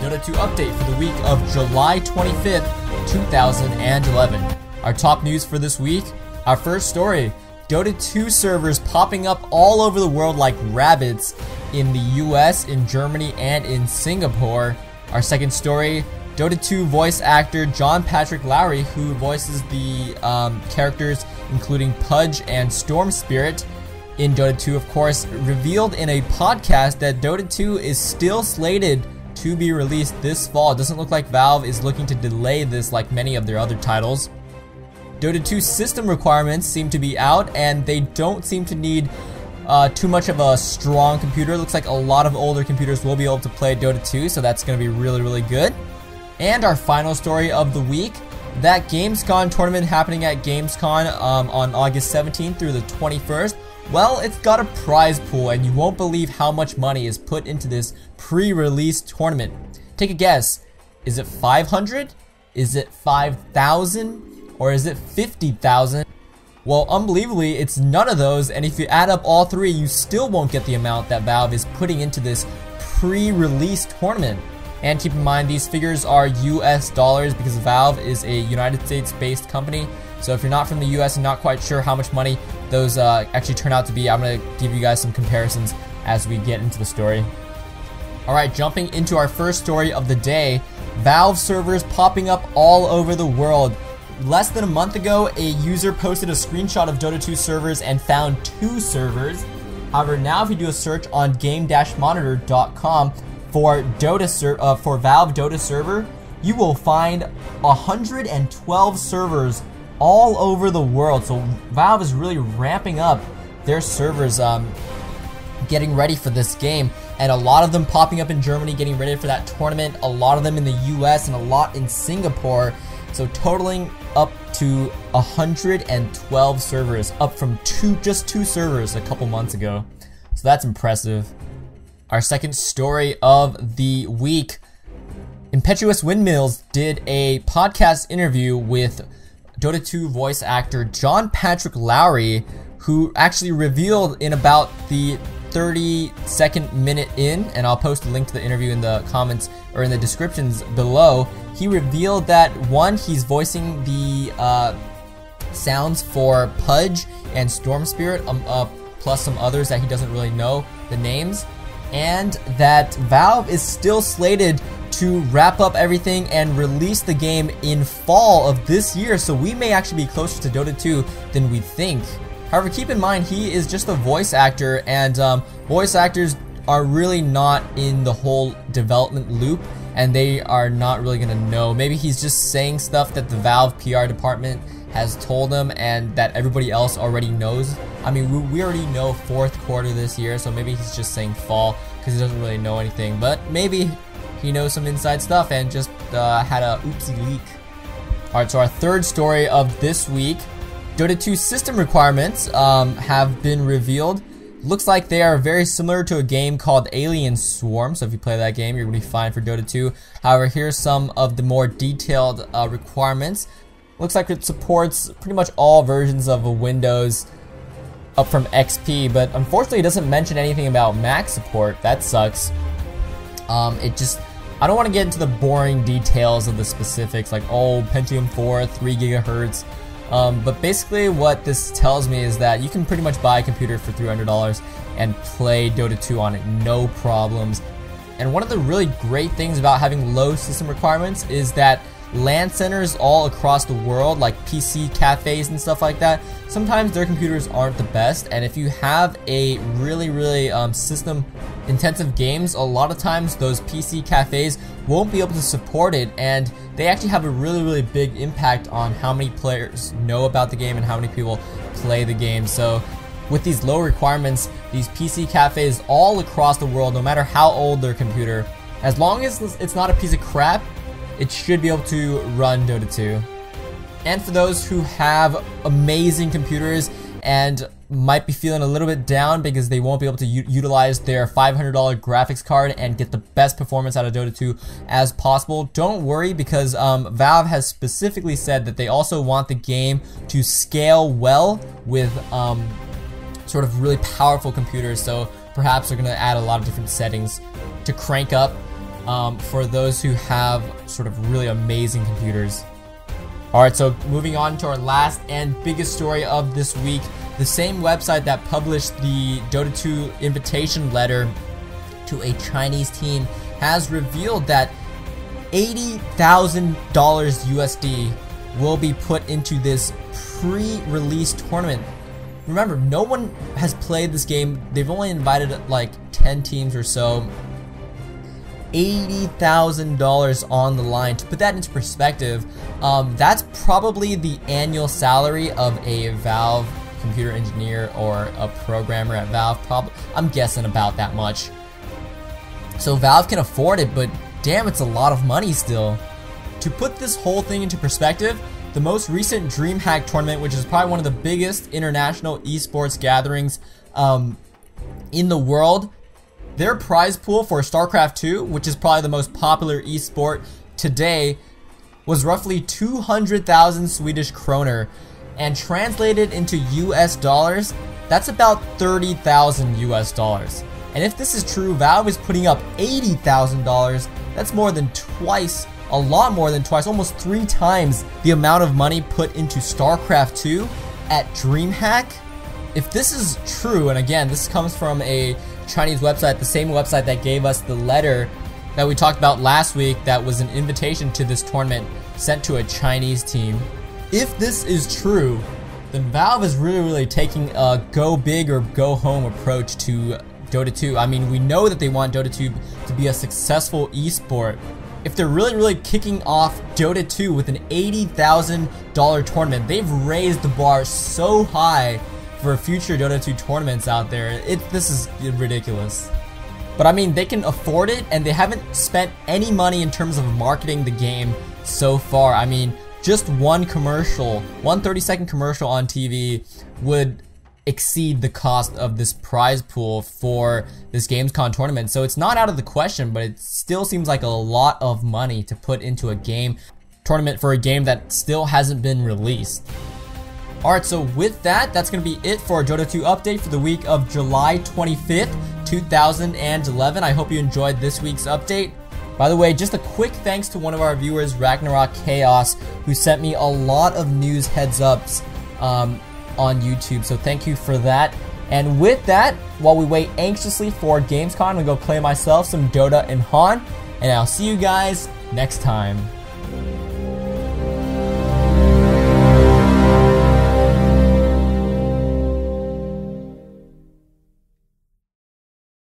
Dota 2 update for the week of July 25th, 2011. Our top news for this week, our first story, Dota 2 servers popping up all over the world like rabbits in the US, in Germany, and in Singapore. Our second story, Dota 2 voice actor John Patrick Lowry, who voices the characters including Pudge and Storm Spirit in Dota 2, of course, revealed in a podcast that Dota 2 is still slated to be released this fall. It doesn't look like Valve is looking to delay this like many of their other titles. Dota 2 system requirements seem to be out, and they don't seem to need too much of a strong computer. It looks like a lot of older computers will be able to play Dota 2, so that's going to be really good. And our final story of the week, that Gamescom tournament happening at Gamescom on August 17th through the 21st, well, it's got a prize pool, and you won't believe how much money is put into this pre-release tournament. Take a guess. Is it 500? Is it 5,000? Or is it 50,000? Well, unbelievably, it's none of those, and if you add up all three, you still won't get the amount that Valve is putting into this pre-release tournament. And keep in mind, these figures are US dollars because Valve is a United States-based company. So if you're not from the US and not quite sure how much money those actually turn out to be, I'm going to give you guys some comparisons as we get into the story. Alright, jumping into our first story of the day, Valve servers popping up all over the world. Less than a month ago, a user posted a screenshot of Dota 2 servers and found 2 servers. However, now if you do a search on game-monitor.com for Valve Dota server, you will find 112 servers all over the world. So Valve is really ramping up their servers, getting ready for this game, and a lot of them popping up in Germany, getting ready for that tournament, a lot of them in the US, and a lot in Singapore. So totaling up to 112 servers, up from just two servers a couple months ago. So that's impressive. Our second story of the week, Impetuous Windmills did a podcast interview with Dota 2 voice actor John Patrick Lowry, who actually revealed in about the 32nd minute in, and I'll post a link to the interview in the comments or in the descriptions below. He revealed that one, he's voicing the sounds for Pudge and Storm Spirit, plus some others that he doesn't really know the names, and that Valve is still slated to wrap up everything and release the game in fall of this year, so we may actually be closer to Dota 2 than we think. However, keep in mind, he is just a voice actor, and voice actors are really not in the whole development loop, and they are not really going to know. Maybe he's just saying stuff that the Valve PR department has told him and that everybody else already knows. I mean, we already know 4th quarter this year, so maybe he's just saying fall because he doesn't really know anything, but maybe he knows some inside stuff and just had a oopsie leak. Alright, so our third story of this week, Dota 2 system requirements have been revealed. Looks like they are very similar to a game called Alien Swarm, so if you play that game, you're going to be fine for Dota 2. However, here's some of the more detailed requirements. Looks like it supports pretty much all versions of Windows up from XP, but unfortunately it doesn't mention anything about Mac support. That sucks. I don't want to get into the boring details of the specifics, like, oh, Pentium 4, 3 gigahertz. But basically what this tells me is that you can pretty much buy a computer for $300 and play Dota 2 on it, no problems. And one of the really great things about having low system requirements is that LAN centers all across the world, like PC cafes and stuff like that, sometimes their computers aren't the best, and if you have a really system intensive games, a lot of times those PC cafes won't be able to support it, and they actually have a really big impact on how many players know about the game and how many people play the game. So with these low requirements, these PC cafes all across the world, no matter how old their computer, as long as it's not a piece of crap, it should be able to run Dota 2. And for those who have amazing computers and might be feeling a little bit down because they won't be able to utilize their $500 graphics card and get the best performance out of Dota 2 as possible, don't worry, because Valve has specifically said that they also want the game to scale well with sort of really powerful computers. So perhaps they're going to add a lot of different settings to crank up for those who have sort of really amazing computers. Alright, so moving on to our last and biggest story of this week. The same website that published the Dota 2 invitation letter to a Chinese team has revealed that $80,000 USD will be put into this pre-release tournament. Remember, no one has played this game. They've only invited like 10 teams or so. $80,000 on the line. To put that into perspective, that's probably the annual salary of a Valve computer engineer or a programmer at Valve. I'm guessing about that much. So Valve can afford it, but damn, it's a lot of money still. To put this whole thing into perspective, the most recent DreamHack tournament, which is probably one of the biggest international esports gatherings in the world, their prize pool for StarCraft 2, which is probably the most popular esport today, was roughly 200,000 Swedish kroner, and translated into US dollars, that's about 30,000 US dollars. And if this is true, Valve is putting up $80,000. That's more than twice, a lot more than twice, almost 3 times the amount of money put into StarCraft 2 at DreamHack. If this is true, and again, this comes from a Chinese website, the same website that gave us the letter that we talked about last week that was an invitation to this tournament sent to a Chinese team. If this is true, then Valve is really taking a go big or go home approach to Dota 2. I mean, we know that they want Dota 2 to be a successful esport. If they're really kicking off Dota 2 with an $80,000 tournament, they've raised the bar so high for future Dota 2 tournaments out there. This is ridiculous. But I mean, they can afford it, and they haven't spent any money in terms of marketing the game so far. I mean, just one commercial, one 30-second commercial on TV would exceed the cost of this prize pool for this Gamescom tournament. So it's not out of the question, but it still seems like a lot of money to put into a game tournament for a game that still hasn't been released. Alright, so with that, that's going to be it for our Dota 2 update for the week of July 25th, 2011. I hope you enjoyed this week's update. By the way, just a quick thanks to one of our viewers, RoX.K.I.S., who sent me a lot of news heads-ups on YouTube, so thank you for that. And with that, while we wait anxiously for Gamescom, I'm going to go play myself some Dota and Han, and I'll see you guys next time.